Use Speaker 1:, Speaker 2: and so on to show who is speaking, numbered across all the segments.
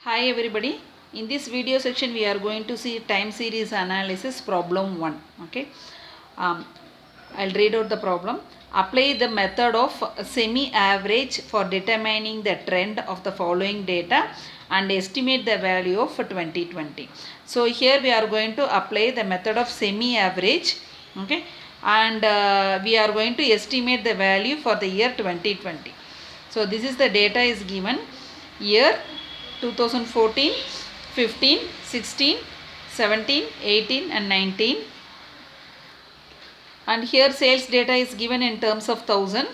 Speaker 1: Hi everybody. In this video section we are going to see time series analysis problem 1. Okay. I'll read out the problem. Apply the method of semi-average for determining the trend of the following data and estimate the value of 2020. So here we are going to apply the method of semi-average. Okay. And we are going to estimate the value for the year 2020. So this is the data is given year 2014, 15, 16, 17, 18 and 19. And here sales data is given in terms of 1000,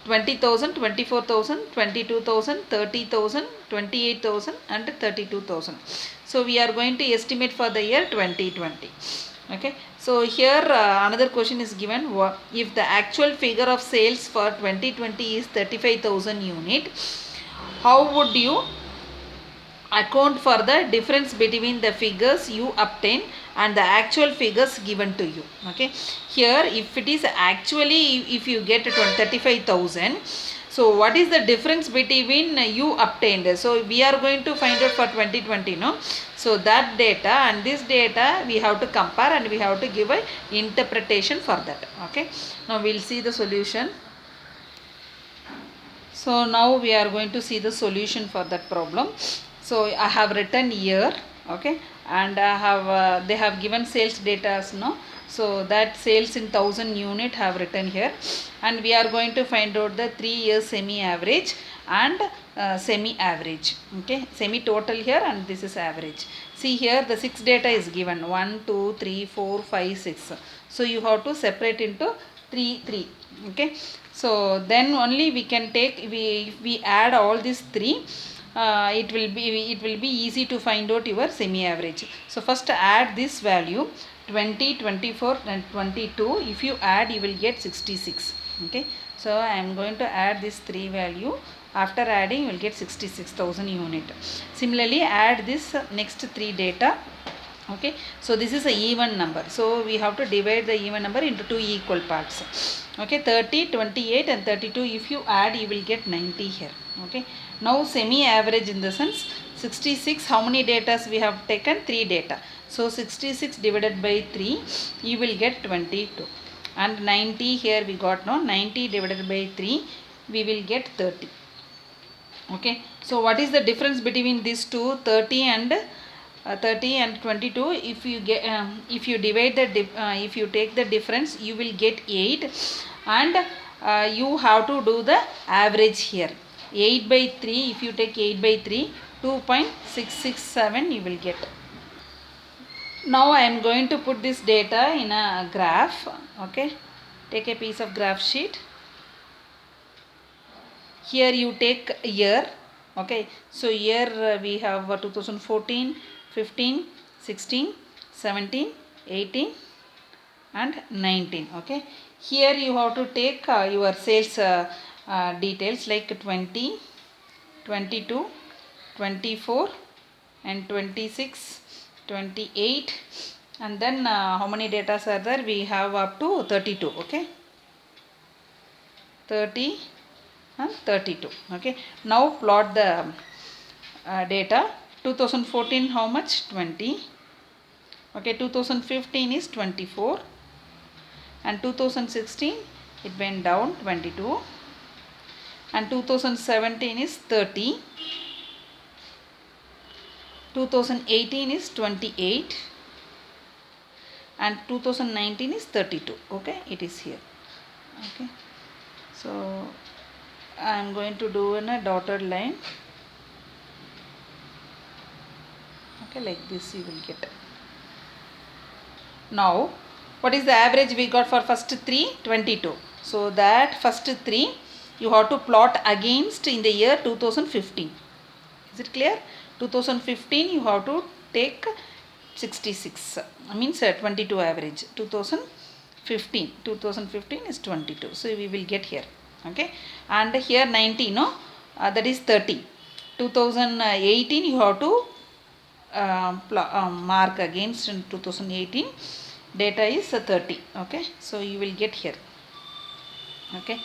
Speaker 1: 20,000, 24,000, 22,000, 30,000, 28,000 and 32,000. So we are going to estimate for the year 2020. Okay. So here another question is given. If the actual figure of sales for 2020 is 35,000 unit, how would you account for the difference between the figures you obtain and the actual figures given to you? Okay, here if it is actually, if you get 35,000, so what is the difference between you obtained? So we are going to find out for 2020, no? So that data and this data we have to compare and we have to give a interpretation for that. Okay, now we'll see the solution. So now we are going to see the solution for that problem. So I have written here, okay, and I have they have given sales data as no. So that sales in 1000 unit have written here, and we are going to find out the 3 years semi average and semi average. Okay, semi total here and this is average. See here the 6 data is given 1, 2, 3, 4, 5, 6. So you have to separate into 3, 3. Okay, so then only we can take, we add all these 3. It will be easy to find out your semi average. So first add this value 20, 24 and 22. If you add you will get 66. Okay, so I am going to add this 3 value. After adding you will get 66,000 unit. Similarly add this next 3 data. Okay, so this is a even number, so we have to divide the even number into 2 equal parts. Okay, 30, 28 and 32. If you add you will get 90 here. Okay, now semi average in the sense 66, how many data we have taken? 3 data, so 66 divided by 3 you will get 22, and 90 here we got no, 90 divided by 3 we will get 30. Okay, so what is the difference between these two, 30 and 22? If you get if you divide the if you take the difference you will get 8, and you have to do the average here. 8 by 3, if you take 8 by 3, 2.667 you will get. Now I am going to put this data in a graph. Okay, take a piece of graph sheet. Here you take year. Okay, so here we have 2014, 15, 16, 17, 18 and 19. Okay, here you have to take your sales details like 20, 22, 24 and 26, 28, and then how many data are there? We have up to 32. Okay, 30 and 32. Okay, now plot the data. 2014 how much? 20. Okay, 2015 is 24, and 2016 it went down 22, and 2017 is 30, 2018 is 28 and 2019 is 32. Okay, it is here. Okay, so I am going to do in a dotted line. Okay, like this you will get. Now what is the average we got for first 3? 22. So that first 3 you have to plot against in the year 2015. Is it clear? 2015 you have to take 66, means 22 average. 2015 is 22, so we will get here. Okay, and here 90, no, that is 30. 2018 you have to mark against in 2018 data is 30. Okay, so you will get here. Okay,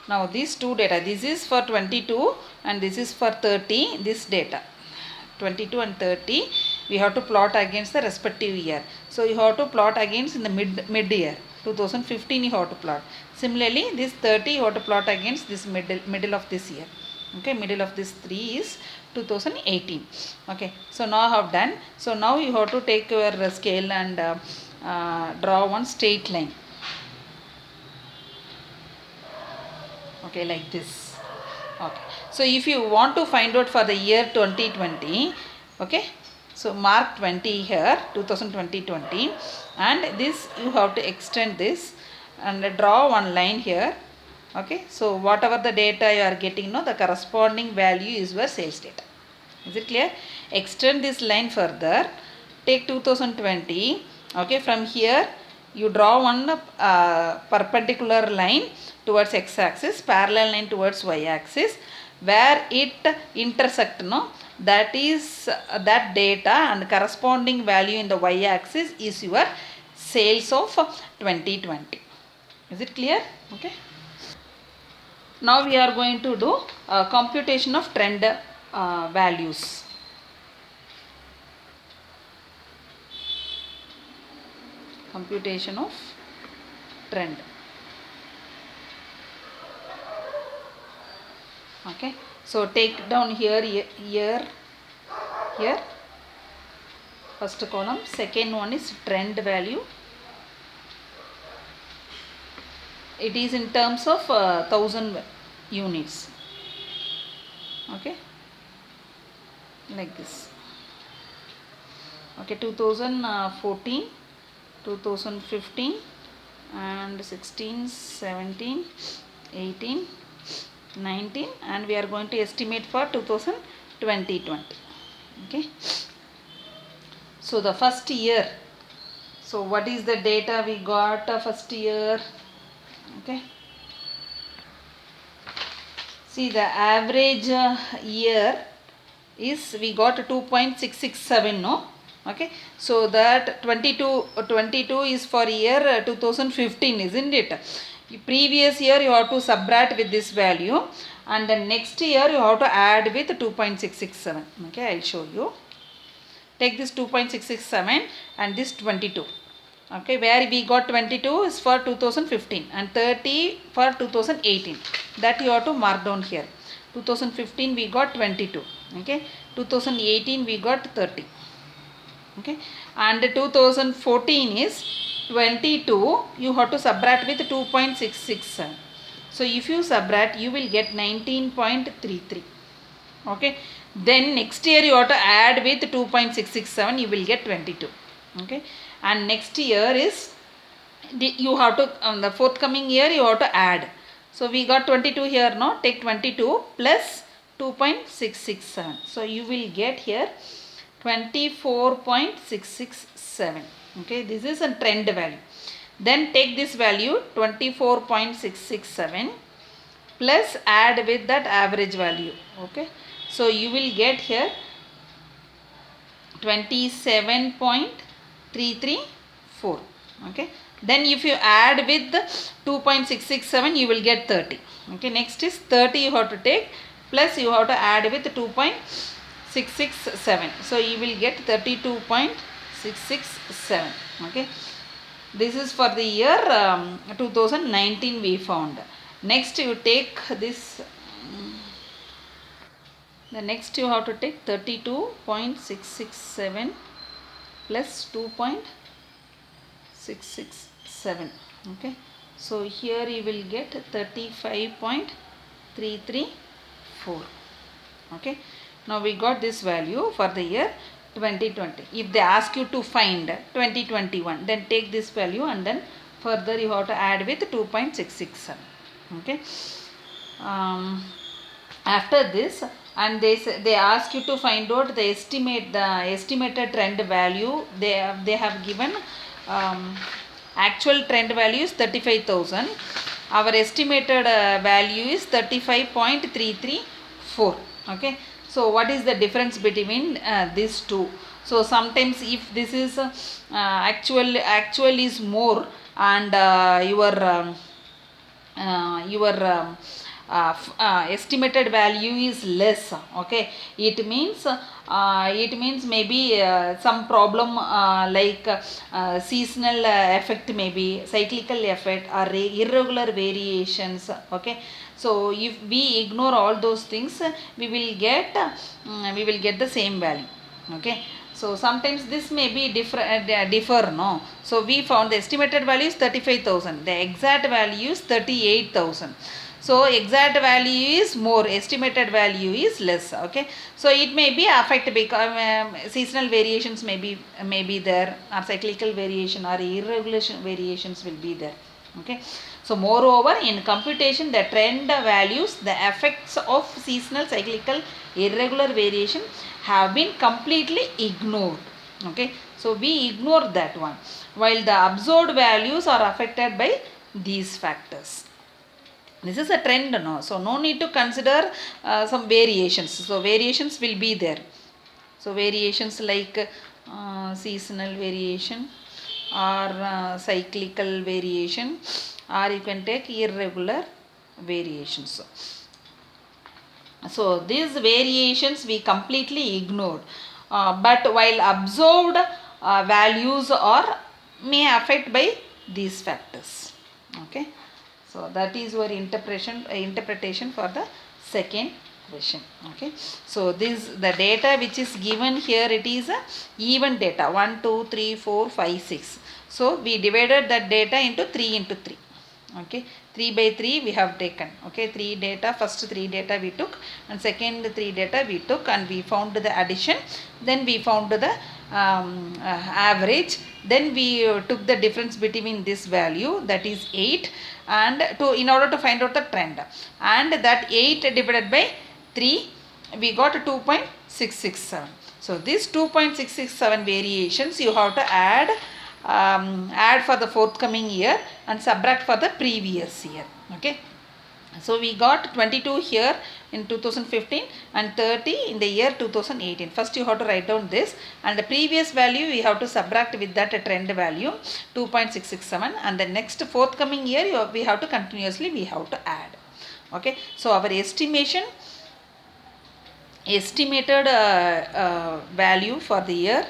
Speaker 1: now these two data, this is for 22 and this is for 30, this data. 22 and 30, we have to plot against the respective year. So you have to plot against in the mid year. 2015 you have to plot. Similarly, this 30 you have to plot against this middle of this year. Okay, middle of this 3 is 2018. Okay, so now I have done. So now you have to take your scale and draw one straight line. Okay, like this. Okay, so if you want to find out for the year 2020, okay, so mark 20 here, 2020, and this you have to extend this and draw one line here. Okay, so whatever the data you are getting, no, the corresponding value is your sales data. Is it clear? Extend this line further, take 2020. Okay, from here you draw one perpendicular line towards x-axis, parallel line towards y-axis, where it intersect, no, that is that data and corresponding value in the y-axis is your sales of 2020. Is it clear? Okay. Now we are going to do computation of trend values. Computation of trend. Okay, so take down here, here, first column. Second one is trend value. It is in terms of 1000 units. Okay, like this. Okay, 2014, 2015 and 16, 17, 18, 19, and we are going to estimate for 2020. Okay, so the first year, so what is the data we got first year? Okay, see the average year is we got 2.667, no? Okay, so that 22 is for year 2015, isn't it? Previous year you have to subtract with this value, and the next year you have to add with 2.667. Okay, I'll show you. Take this 2.667 and this 22. Okay, where we got 22 is for 2015 and 30 for 2018. That you have to mark down here. 2015 we got 22. Okay, 2018 we got 30. Okay, and 2014 is 22. You have to subtract with 2.667. So if you subtract, you will get 19.33. Okay, then next year you have to add with 2.667. You will get 22. Okay, and next year is you have to the forthcoming year you have to add. So we got 22 here, no? Take 22 plus 2.667. So you will get here 24.667. Okay, this is a trend value. Then take this value 24.667 plus add with that average value. Okay, so you will get here 27.334. Okay, then if you add with 2.667, you will get 30. Okay, next is 30 you have to take plus you have to add with 2.667. So you will get 32.667. Okay, this is for the year 2019 we found. Next you take this, the next you have to take 32.667 plus 2.667. Okay, so here you will get 35.334. Okay, now we got this value for the year 2020. If they ask you to find 2021, then take this value and then further you have to add with 2.667. Okay, after this, and they ask you to find out the estimated trend value. They have given actual trend value is 35,000. Our estimated value is 35.334. Okay, so what is the difference between these two? So sometimes if this is actual is more and your estimated value is less. Okay, it means maybe some problem like seasonal effect, maybe cyclical effect or irregular variations. Okay, so if we ignore all those things, we will get the same value. Okay, so sometimes this may be differ, no. So we found the estimated value is 35,000, the exact value is 38,000. So exact value is more, estimated value is less. Okay, so it may be affected because seasonal variations may be there, or cyclical variation or irregular variations will be there. Okay, so moreover, in computation, the trend values, the effects of seasonal, cyclical, irregular variation have been completely ignored. Okay, so we ignore that one, while the observed values are affected by these factors. This is a trend, no, so no need to consider some variations. So variations will be there. So variations like seasonal variation or cyclical variation, or you can take irregular variations. So these variations we completely ignored, but while observed values are may affect by these factors. Okay, so that is our interpretation for the second question. Okay, so this the data which is given here, it is a even data 1 2 3 4 5 6. So we divided that data into 3 into 3. Okay, 3 by 3 we have taken. Okay, 3 data, first 3 data we took, and second 3 data we took, and we found the addition, then we found the average, then we took the difference between this value, that is 8, and in order to find out the trend, and that 8 divided by 3 we got 2.667. so this 2.667 variations you have to add for the forthcoming year and subtract for the previous year. Okay, so we got 22 here in 2015 and 30 in the year 2018. First you have to write down this, and the previous value we have to subtract with that trend value 2.667, and the next forthcoming year we have to continuously we have to add. Okay, so our estimated value for the year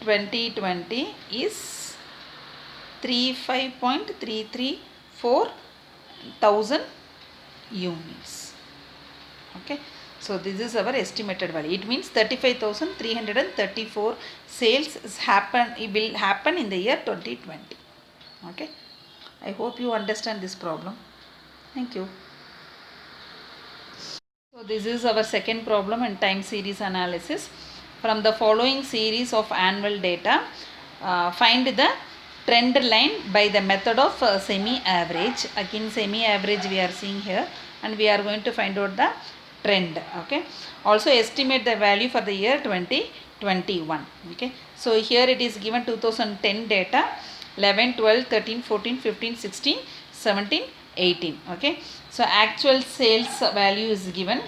Speaker 1: 2020 is 35.334 thousand units. Okay, so this is our estimated value. It means 35,334 sales will happen in the year 2020. Okay, I hope you understand this problem. Thank you. So this is our second problem in time series analysis. From the following series of annual data, find the trend line by the method of semi-average. Again semi-average we are seeing here, and we are going to find out the trend. Okay, also estimate the value for the year 2021. Okay, so here it is given 2010 data, 11, 12, 13, 14, 15, 16, 17, 18. Okay, so actual sales value is given,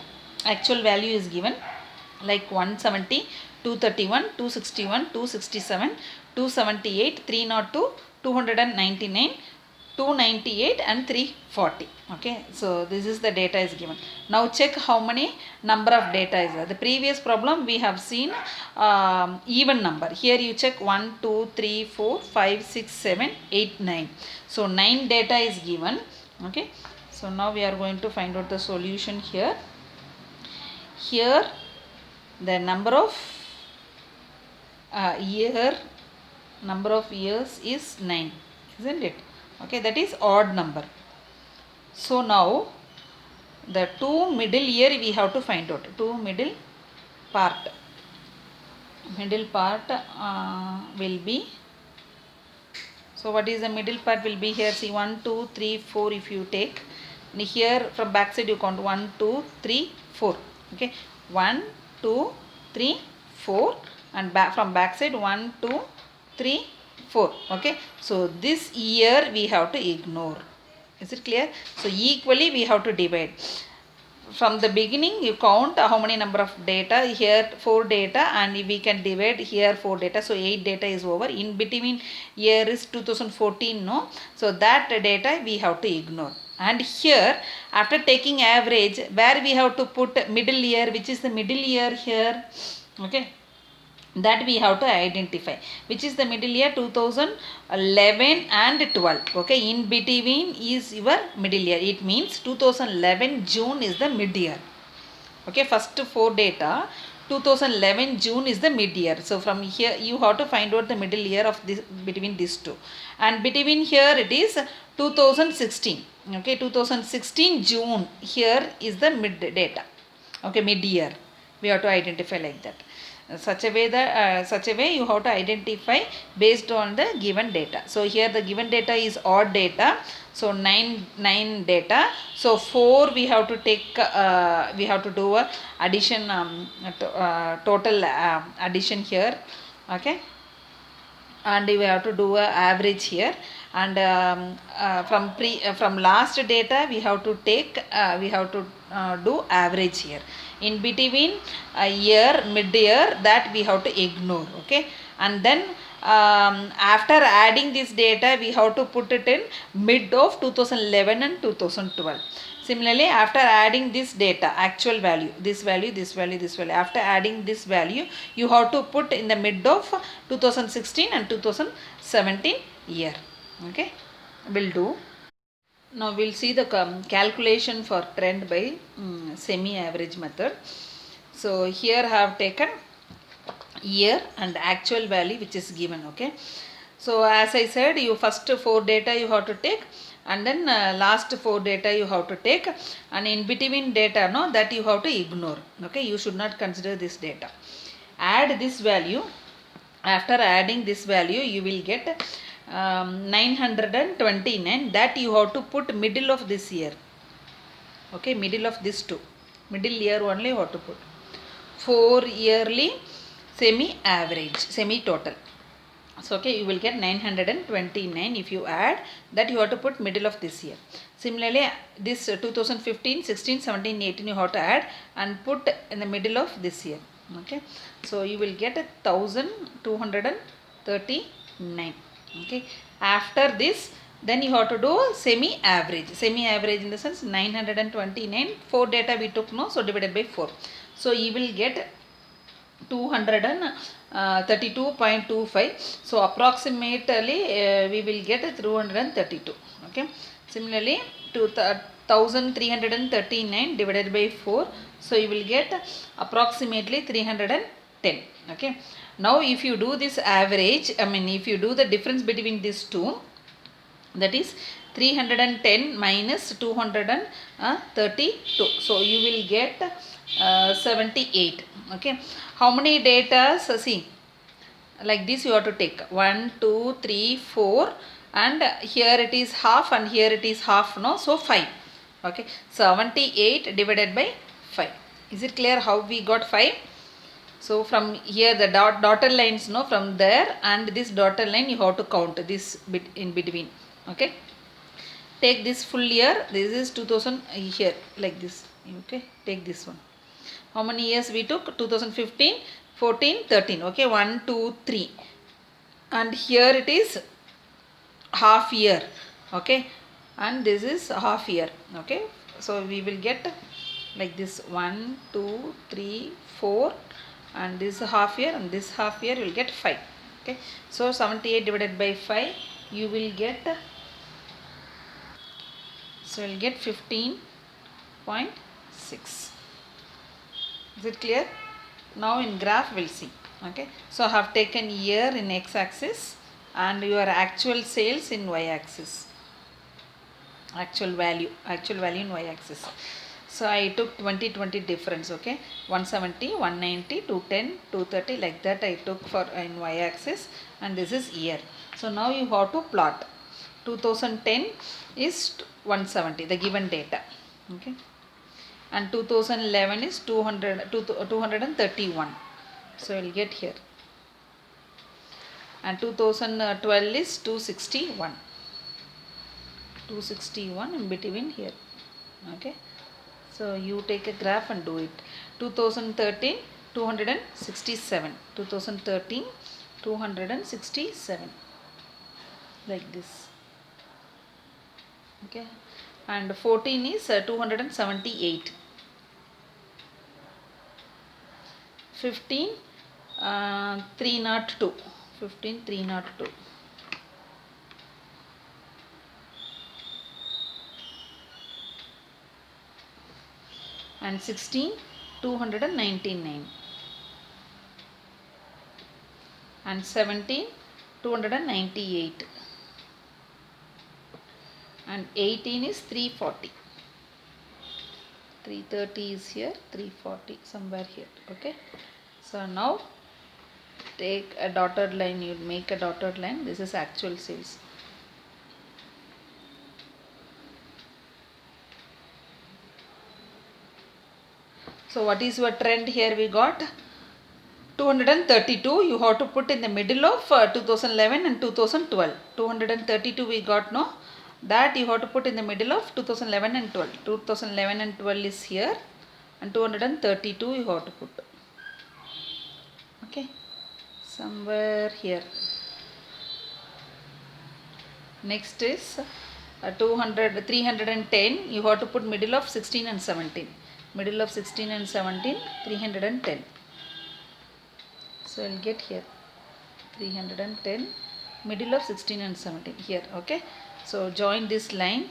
Speaker 1: like 170, 231, 261, 267, 278, 302, 299, 298 and 340. Okay, so this is the data is given. Now check how many number of data is there. The previous problem we have seen even number. Here you check 1 2 3 4 5 6 7 8 9. So 9 data is given. Okay, so now we are going to find out the solution here. Here the number of years is 9, isn't it? Okay, that is odd number. So now the two middle year we have to find out. Middle part will be, so what is the middle part will be here? See 1 2 3 4 if you take, and here from back side you count 1 2 3 4. Okay, 1 2 3 4, and from back side 1 2 3 4. Okay, so this year we have to ignore. Is it clear? So equally we have to divide. from the beginning you count how many number of data. Here 4 data and we can divide here 4 data, so 8 data is over. In between year is 2014, no, so that data we have to ignore. And here after taking average, where we have to put middle year, which is the middle year here, okay, that we have to identify, which is the middle year 2011 and 12. Okay, in between is your middle year. It means 2011 June is the mid year. Okay, first 4 data 2011 June is the mid year. So from here you have to find out the middle year of this between these two. And between here it is 2016. Okay, 2016 June here is the mid data. Okay, mid year. We have to identify like that. Such a way you have to identify based on the given data. So here the given data is odd data, so 9 data, so 4 we have to take, we have to do a addition, total addition here. Okay, and we have to do a average here. And from last data we have to take, we have to do average here. In between a year, mid year, that we have to ignore. Okay, and then after adding this data we have to put it in mid of 2011 and 2012. Similarly, after adding this data, actual value, this value, this value, this value, after adding this value, you have to put in the mid of 2016 and 2017 year. Okay, will do. Now we'll see the calculation for trend by semi-average method. So here I have taken year and actual value which is given. Okay, so as I said, you first 4 data you have to take, and then last 4 data you have to take, and in between data, no, that you have to ignore. Okay, you should not consider this data. Add this value. After adding this value you will get 929, that you have to put middle of this year. Okay, middle of this two, middle year only you have to put. 4 yearly semi average, semi total. So okay, you will get 929. If you add that, you have to put middle of this year. Similarly, this 2015, 16, 17, 18 you have to add and put in the middle of this year. Okay, so you will get 1239. Okay, after this then you have to do semi average. Semi average in the sense 929, 4 data we took, no, so divided by 4. So you will get 232.25. So approximately we will get 232. Okay, similarly 1339 divided by 4, so you will get approximately 310. Okay, now if you do this average, if you do the difference between these two, that is 310 minus 232, so you will get 78. Okay, how many data? See, like this you have to take 1, 2, 3, 4, and here it is half and here it is half, no, so 5. Okay, 78 divided by 5. Is it clear how we got 5? So from here the dotted lines, no, from there and this dotted line you have to count this bit in between. Okay, take this full year, this is 2000 here, like this. Okay, take this one. How many years we took? 2015, 14, 13. Okay, 1, 2, 3. And here it is half year. Okay, and this is half year. Okay, so we will get like this 1, 2, 3, 4, and this half year, and this half year will get 5. Okay, so 78 divided by 5, you will get, so you will get 15.6. Is it clear? Now in graph we'll see. Okay, so I have taken year in x-axis and your actual sales in y-axis, actual value in y-axis. So I took 2020 difference. Okay, 170, 190, 210, 230, like that I took for in y-axis, and this is year. So now you have to plot. 2010 is 170, the given data. Okay, and 2011 is 231. So I will get here. And 2012 is 261. 261 in between here. Okay, So you take a graph and do it. 2013 267, 2013 267, like this. Okay, and 14 is 278, 15 302, 15 302, and 16 299, and 17 298, and 18 is 340, 330 is here, 340 somewhere here. Okay, so now take a dotted line, you make a dotted line. This is actual sales. So what is your trend here? We got 232. You have to put in the middle of 2011 and 2012. 232 we got, no? That you have to put in the middle of 2011 and 12. 2011 and 12 is here, and 232 you have to put. Okay, somewhere here. Next is 310. You have to put middle of 16 and 17. Middle of 16 and 17, 310. So I'll get here 310, middle of 16 and 17 here. Okay, so join this line,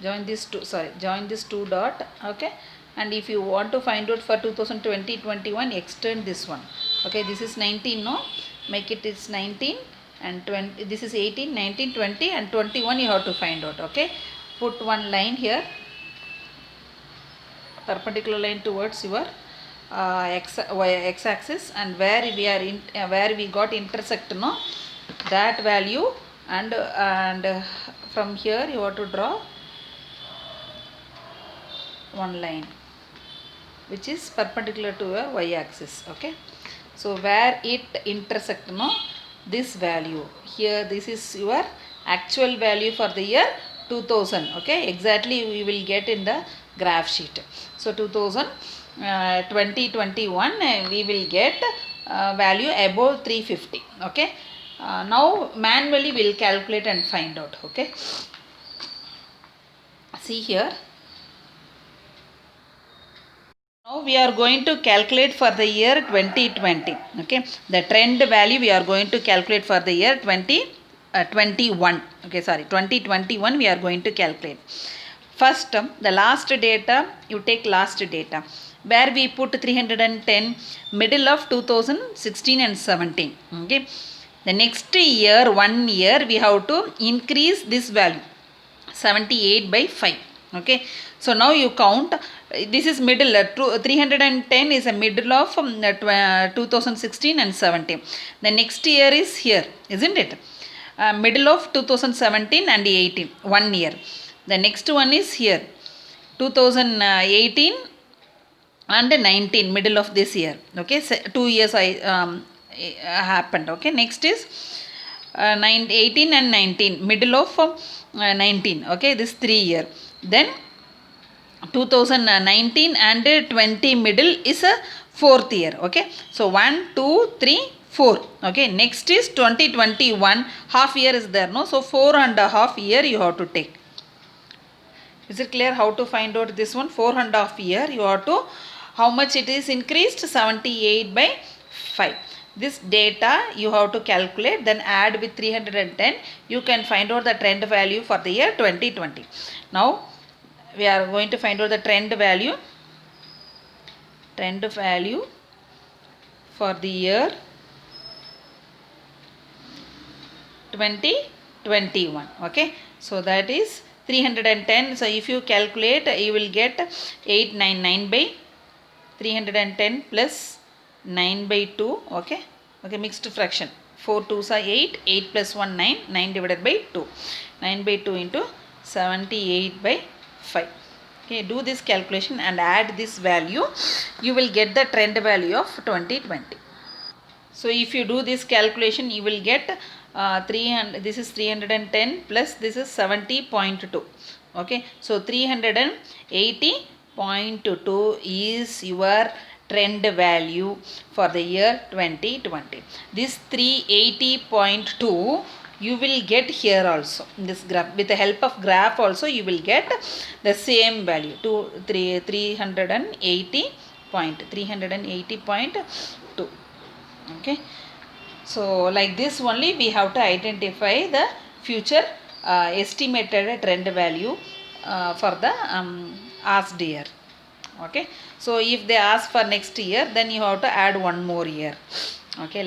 Speaker 1: join this two dot. Okay, and if you want to find out for 2020-21, extend this one. Okay, this is 19, no? Make it is 19, and 20. This is 18, 19, 20, and 21. You have to find out. Okay, put one line here, perpendicular line towards your x-axis, and where we are in where we got intersect, no, that value, and from here you have to draw one line which is perpendicular to your y-axis. Okay, so where it intersect, no, this value here, this is your actual value for the year 2000. Okay, exactly we will get in the graph sheet. So 2021 we will get value above 350. Okay, now manually we will calculate and find out. Okay, see here, now we are going to calculate for the year 2020. Okay, the trend value we are going to calculate for the year 2021. Okay, sorry, 2021 we are going to calculate. First, the last data, you take last data, where we put 310, middle of 2016 and 17. Okay, the next year, 1 year, we have to increase this value, 78 by 5. Okay, so now you count, this is middle, 310 is a middle of 2016 and 17. The next year is here, isn't it? Middle of 2017 and 18, 1 year. The next one is here, 2018 and 19, middle of this year. Okay, so 2 years happened. Okay, next is 18 and 19, middle of 19. Okay, this 3 year. Then 2019 and 20 middle is a 4th year. Okay, so 1, 2, 3, 4. Okay, next is 2021, half year is there, no? So 4.5 year you have to take. Is it clear how to find out this one? 4.5 year you have to, how much it is increased? 78 by 5. This data you have to calculate, then add with 310. You can find out the trend value for the year 2020. Now we are going to find out the trend value for the year 2021. Okay, so that is 310. So if you calculate, you will get 899 by 310 plus 9 by 2. Okay, okay, mixed fraction, 4 2s are 8, 8 plus 1 9, 9 divided by 2, 9 by 2 into 78 by 5. Okay, do this calculation and add this value, you will get the trend value of 2020. So if you do this calculation, you will get 300, this is 310 plus this is 70.2. Okay, so 380.2 is your trend value for the year 2020. This 380.2 you will get here also in this graph. With the help of graph also you will get the same value to 380.2. Okay, so like this only we have to identify the future estimated trend value for the asked year. Okay, so if they ask for next year, then you have to add one more year. Okay,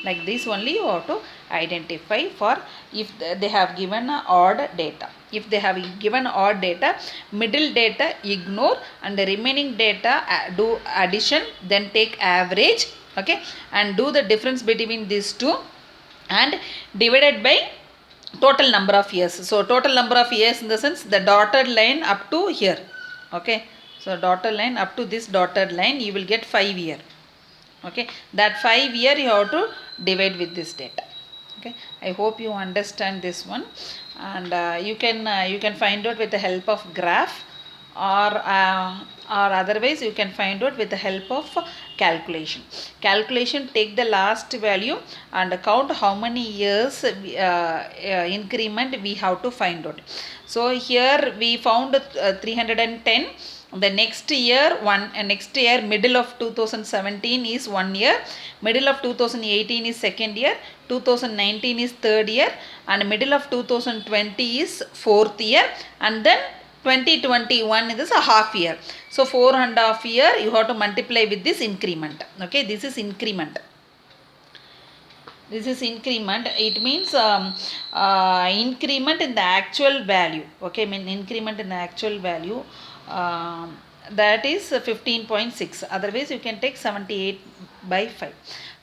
Speaker 1: like this only you have to identify for if they have given a odd data. If they have given odd data, middle data ignore and the remaining data do addition, then take average. Okay, and do the difference between these two and divided by total number of years. So total number of years in the sense the dotted line up to here. Okay, so dotted line up to this dotted line you will get 5 year. Okay, that 5 year you have to divide with this data. Okay, I hope you understand this one, and you can find out with the help of graph, or otherwise you can find out with the help of calculation. Take the last value and count how many years increment we have to find out. So here we found 310. The next year next year middle of 2017 is 1 year, middle of 2018 is second year, 2019 is third year, and middle of 2020 is fourth year, and then 2021 is a half year. So 4.5 year you have to multiply with this increment. Okay, this is increment. This is increment. It means increment in the actual value. Okay, I mean increment in the actual value, that is 15.6. Otherwise you can take 78 by 5.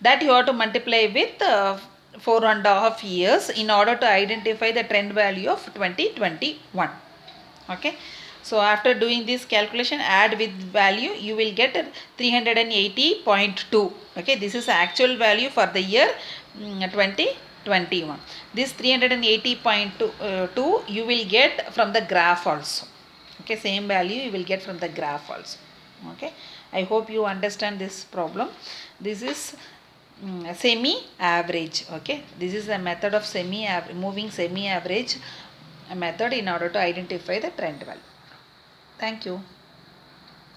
Speaker 1: That you have to multiply with 4.5 years in order to identify the trend value of 2021. Okay, so after doing this calculation, add with value, you will get 380.2. Okay, this is actual value for the year 2021. This 380.2 you will get from the graph also. Okay, same value you will get from the graph also. Okay, I hope you understand this problem. This is semi average. Okay, this is a method of moving semi average method in order to identify the trend value. Thank you.